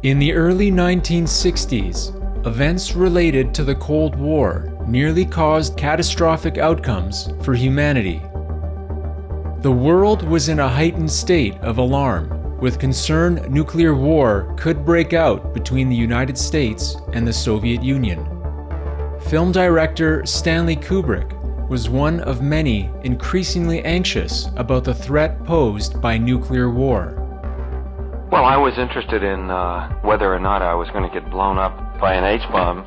In the early 1960s, events related to the Cold War nearly caused catastrophic outcomes for humanity. The world was in a heightened state of alarm, with concern nuclear war could break out between the United States and the Soviet Union. Film director Stanley Kubrick was one of many increasingly anxious about the threat posed by nuclear war. Well, I was interested in whether or not I was going to get blown up by an H-bomb.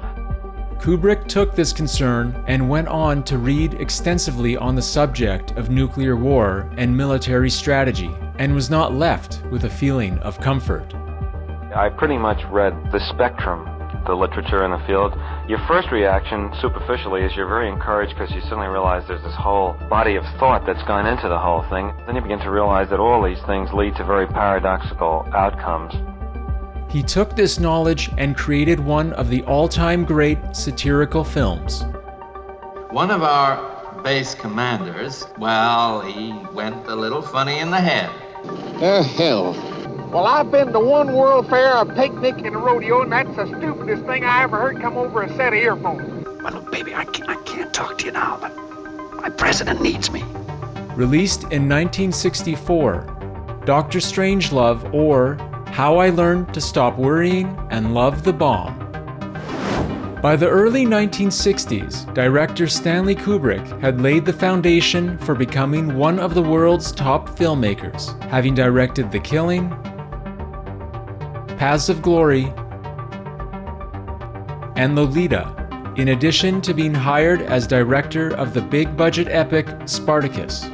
Kubrick took this concern and went on to read extensively on the subject of nuclear war and military strategy, and was not left with a feeling of comfort. I pretty much read the spectrum, the literature in the field. Your first reaction, superficially, is you're very encouraged because you suddenly realize there's this whole body of thought that's gone into the whole thing. Then you begin to realize that all these things lead to very paradoxical outcomes. He took this knowledge and created one of the all-time great satirical films. One of our base commanders, well, he went a little funny in the head. Hell. Well, I've been to one World Fair, a picnic, and a rodeo, and that's the stupidest thing I ever heard come over a set of earphones. Well, look, baby, I can't talk to you now, but my president needs me. Released in 1964, Dr. Strangelove, or How I Learned to Stop Worrying and Love the Bomb. By the early 1960s, director Stanley Kubrick had laid the foundation for becoming one of the world's top filmmakers, having directed The Killing, Paths of Glory, and Lolita, in addition to being hired as director of the big-budget epic Spartacus.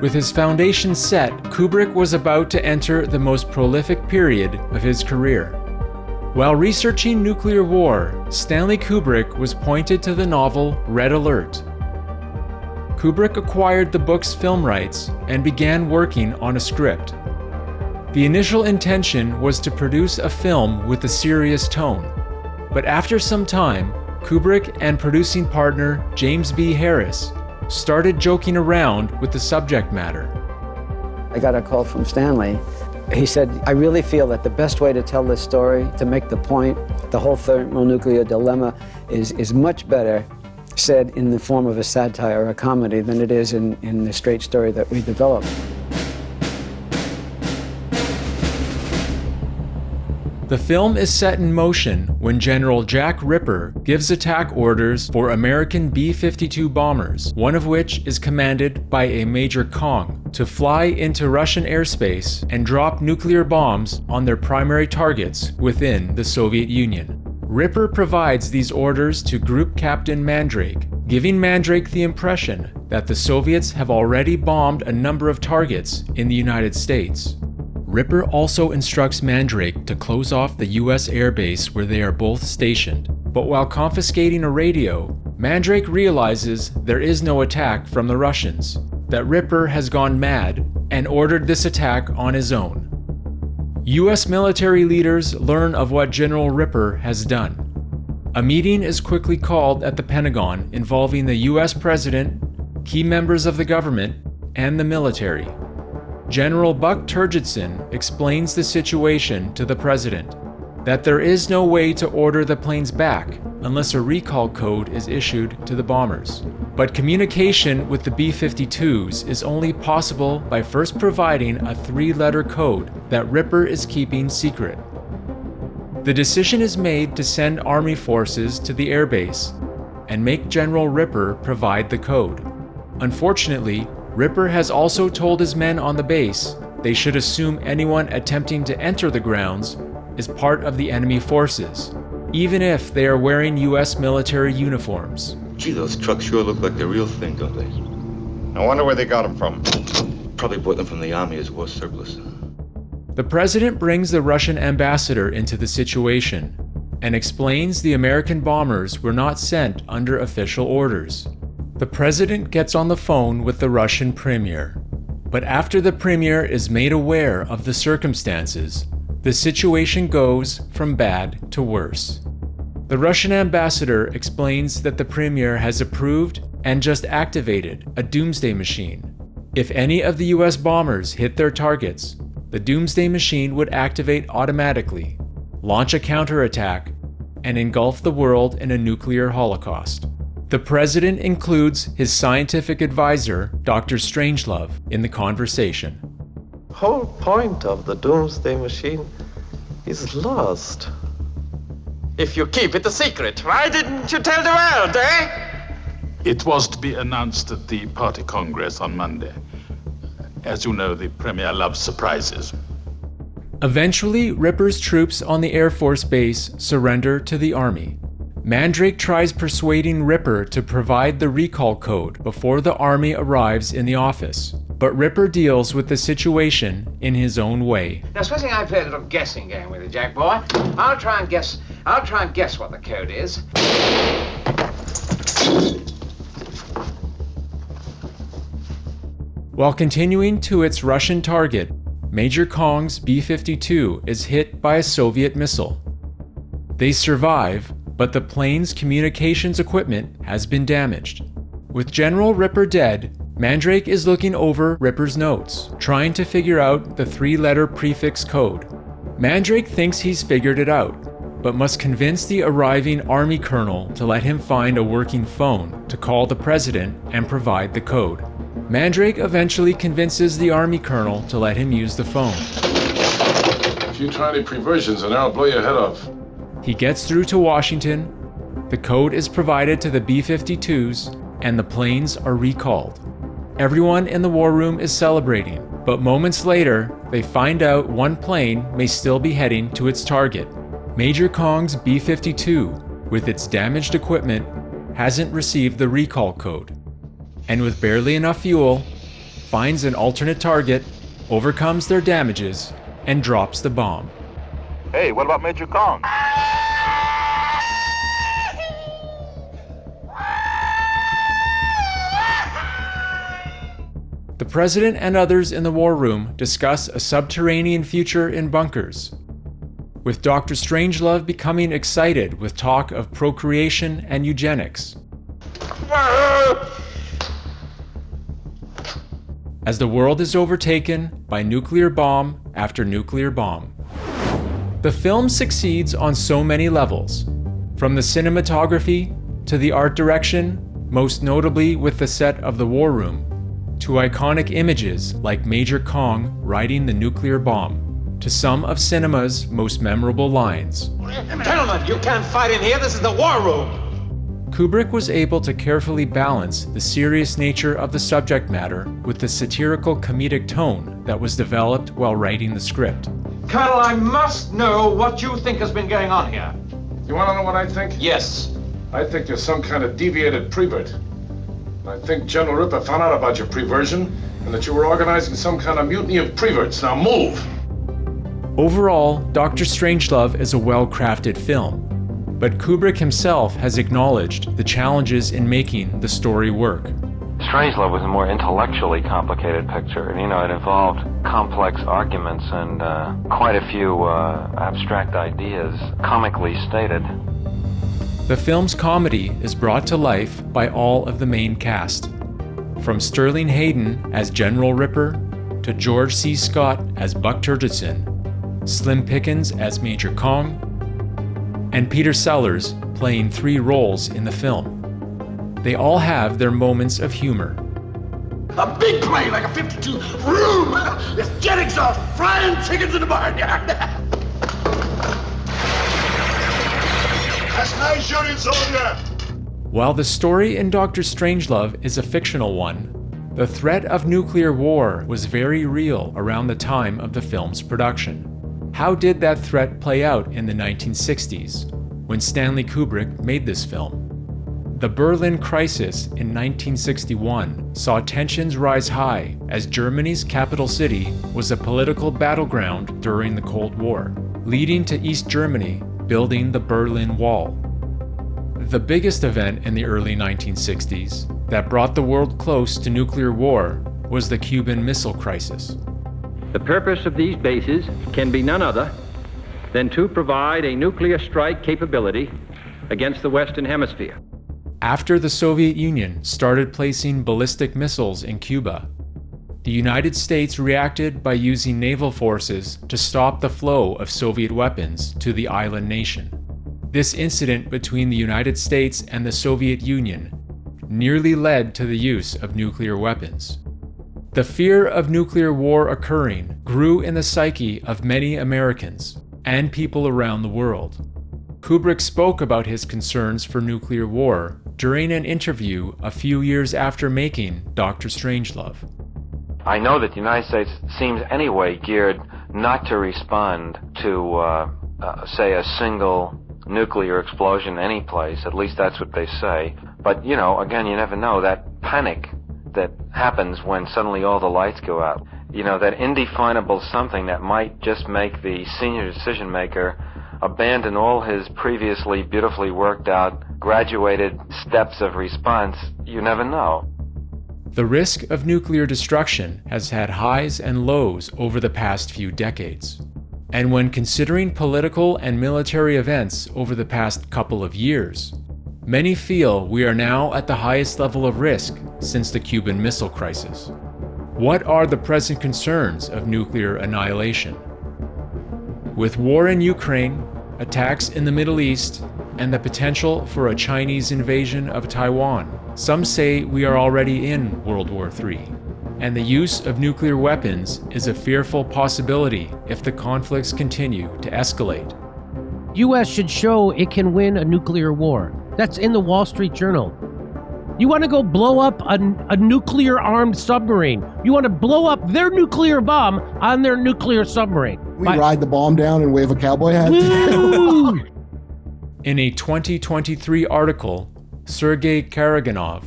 With his foundation set, Kubrick was about to enter the most prolific period of his career. While researching nuclear war, Stanley Kubrick was pointed to the novel Red Alert. Kubrick acquired the book's film rights and began working on a script. The initial intention was to produce a film with a serious tone, but after some time, Kubrick and producing partner James B. Harris started joking around with the subject matter. I got a call from Stanley. He said, I really feel that the best way to tell this story, to make the point, the whole thermonuclear dilemma is much better said in the form of a satire or a comedy than it is in the straight story that we developed. The film is set in motion when General Jack Ripper gives attack orders for American B-52 bombers, one of which is commanded by a Major Kong, to fly into Russian airspace and drop nuclear bombs on their primary targets within the Soviet Union. Ripper provides these orders to Group Captain Mandrake, giving Mandrake the impression that the Soviets have already bombed a number of targets in the United States. Ripper also instructs Mandrake to close off the US airbase where they are both stationed, but while confiscating a radio, Mandrake realizes there is no attack from the Russians, that Ripper has gone mad and ordered this attack on his own. US military leaders learn of what General Ripper has done. A meeting is quickly called at the Pentagon involving the US President, key members of the government, and the military. General Buck Turgidson explains the situation to the President, that there is no way to order the planes back unless a recall code is issued to the bombers. But communication with the B-52s is only possible by first providing a 3-letter code that Ripper is keeping secret. The decision is made to send Army forces to the airbase and make General Ripper provide the code. Unfortunately, Ripper has also told his men on the base they should assume anyone attempting to enter the grounds is part of the enemy forces, even if they are wearing US military uniforms. Gee, those trucks sure look like the real thing, don't they? I wonder where they got them from. Probably bought them from the Army as war surplus. The President brings the Russian ambassador into the situation and explains the American bombers were not sent under official orders. The President gets on the phone with the Russian Premier, but after the Premier is made aware of the circumstances, the situation goes from bad to worse. The Russian ambassador explains that the Premier has approved and just activated a doomsday machine. If any of the US bombers hit their targets, the doomsday machine would activate automatically, launch a counterattack, and engulf the world in a nuclear holocaust. The president includes his scientific advisor, Dr. Strangelove, in the conversation. The whole point of the doomsday machine is lost. If you keep it a secret, why didn't you tell the world, eh? It was to be announced at the party congress on Monday. As you know, the Premier loves surprises. Eventually, Ripper's troops on the Air Force Base surrender to the Army. Mandrake tries persuading Ripper to provide the recall code before the Army arrives in the office, but Ripper deals with the situation in his own way. Now, supposing I play a little guessing game with you, Jack boy. I'll try and guess what the code is. While continuing to its Russian target, Major Kong's B-52 is hit by a Soviet missile. They survive, but the plane's communications equipment has been damaged. With General Ripper dead, Mandrake is looking over Ripper's notes, trying to figure out the 3-letter prefix code. Mandrake thinks he's figured it out, but must convince the arriving Army colonel to let him find a working phone to call the president and provide the code. Mandrake eventually convinces the Army colonel to let him use the phone. If you try any perversions in there, I'll blow your head off. He gets through to Washington, the code is provided to the B-52s, and the planes are recalled. Everyone in the war room is celebrating, but moments later, they find out one plane may still be heading to its target. Major Kong's B-52, with its damaged equipment, hasn't received the recall code, and with barely enough fuel, finds an alternate target, overcomes their damages, and drops the bomb. Hey, what about Major Kong? The president and others in the war room discuss a subterranean future in bunkers, with Dr. Strangelove becoming excited with talk of procreation and eugenics. As the world is overtaken by nuclear bomb after nuclear bomb. The film succeeds on so many levels, from the cinematography to the art direction, most notably with the set of the war room, to iconic images like Major Kong riding the nuclear bomb, to some of cinema's most memorable lines. Gentlemen, you can't fight in here. This is the war room. Kubrick was able to carefully balance the serious nature of the subject matter with the satirical comedic tone that was developed while writing the script. Colonel, I must know what you think has been going on here. You want to know what I think? Yes. I think you're some kind of deviated prevert. I think General Ripper found out about your preversion and that you were organizing some kind of mutiny of preverts. Now move! Overall, Dr. Strangelove is a well-crafted film, but Kubrick himself has acknowledged the challenges in making the story work. Strangelove was a more intellectually complicated picture, and it involved complex arguments and quite a few abstract ideas, comically stated. The film's comedy is brought to life by all of the main cast, from Sterling Hayden as General Ripper, to George C. Scott as Buck Turgidson, Slim Pickens as Major Kong, and Peter Sellers playing 3 roles in the film. They all have their moments of humor. A big plane like a 52 room. It's jet exhaust frying chickens in the barnyard. That's nice shooting, soldier. While the story in Dr. Strangelove is a fictional one, the threat of nuclear war was very real around the time of the film's production. How did that threat play out in the 1960s, when Stanley Kubrick made this film? The Berlin crisis in 1961 saw tensions rise high as Germany's capital city was a political battleground during the Cold War, leading to East Germany building the Berlin Wall. The biggest event in the early 1960s that brought the world close to nuclear war was the Cuban Missile Crisis. The purpose of these bases can be none other than to provide a nuclear strike capability against the Western Hemisphere. After the Soviet Union started placing ballistic missiles in Cuba, The United States reacted by using naval forces to stop the flow of Soviet weapons to the island nation. This incident between the United States and the Soviet Union nearly led to the use of nuclear weapons. The fear of nuclear war occurring grew in the psyche of many Americans and people around the world. Kubrick spoke about his concerns for nuclear war during an interview a few years after making Dr. Strangelove. I know that the United States seems anyway geared not to respond to, say, a single nuclear explosion any place. At least that's what they say. But, you know, again, you never know. That panic that happens when suddenly all the lights go out, you know, that indefinable something that might just make the senior decision maker abandon all his previously beautifully worked out, graduated steps of response, you never know. The risk of nuclear destruction has had highs and lows over the past few decades. And when considering political and military events over the past couple of years, many feel we are now at the highest level of risk since the Cuban Missile Crisis. What are the present concerns of nuclear annihilation? With war in Ukraine, attacks in the Middle East, and the potential for a Chinese invasion of Taiwan, some say we are already in World War III, and the use of nuclear weapons is a fearful possibility if the conflicts continue to escalate. U.S. should show it can win a nuclear war. That's in the Wall Street Journal. You want to go blow up a nuclear-armed submarine. You want to blow up their nuclear bomb on their nuclear submarine. We ride the bomb down and wave a cowboy hat. In a 2023 article, Sergei Karaganov,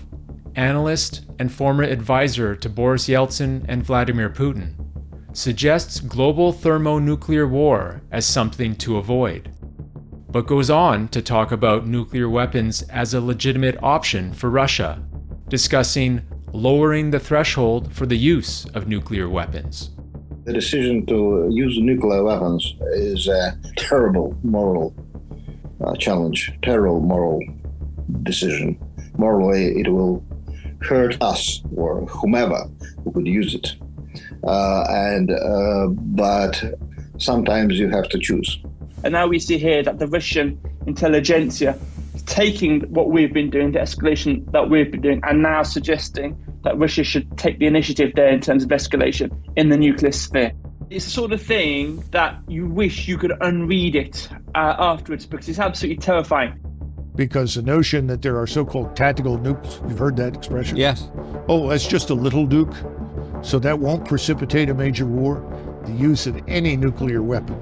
analyst and former advisor to Boris Yeltsin and Vladimir Putin, suggests global thermonuclear war as something to avoid, but goes on to talk about nuclear weapons as a legitimate option for Russia, discussing lowering the threshold for the use of nuclear weapons. The decision to use nuclear weapons is a terrible moral challenge, terrible moral decision. Morally, it will hurt us or whomever who could use it. But sometimes you have to choose. And now we see here that the Russian intelligentsia is taking what we've been doing, the escalation that we've been doing, and now suggesting that Russia should take the initiative there in terms of escalation in the nuclear sphere. It's the sort of thing that you wish you could unread it afterwards, because it's absolutely terrifying. Because the notion that there are so-called tactical nukes, you've heard that expression? Yes. Oh, that's just a little nuke, so that won't precipitate a major war. The use of any nuclear weapon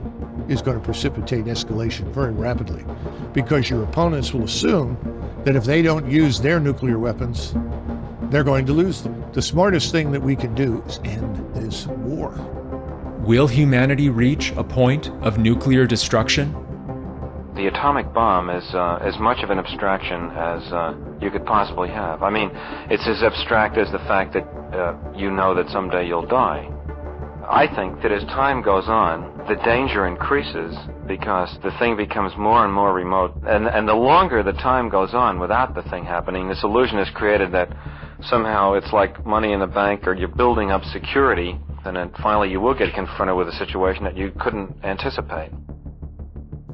is going to precipitate escalation very rapidly, because your opponents will assume that if they don't use their nuclear weapons, they're going to lose them. The smartest thing that we can do is end this war. Will humanity reach a point of nuclear destruction? The atomic bomb is as much of an abstraction as you could possibly have. I mean, it's as abstract as the fact that you know that someday you'll die. I think that as time goes on, the danger increases because the thing becomes more and more remote. And the longer the time goes on without the thing happening, this illusion is created that somehow it's like money in the bank, or you're building up security, and then finally you will get confronted with a situation that you couldn't anticipate.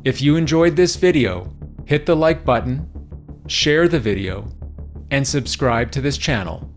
If you enjoyed this video, hit the like button, share the video, and subscribe to this channel.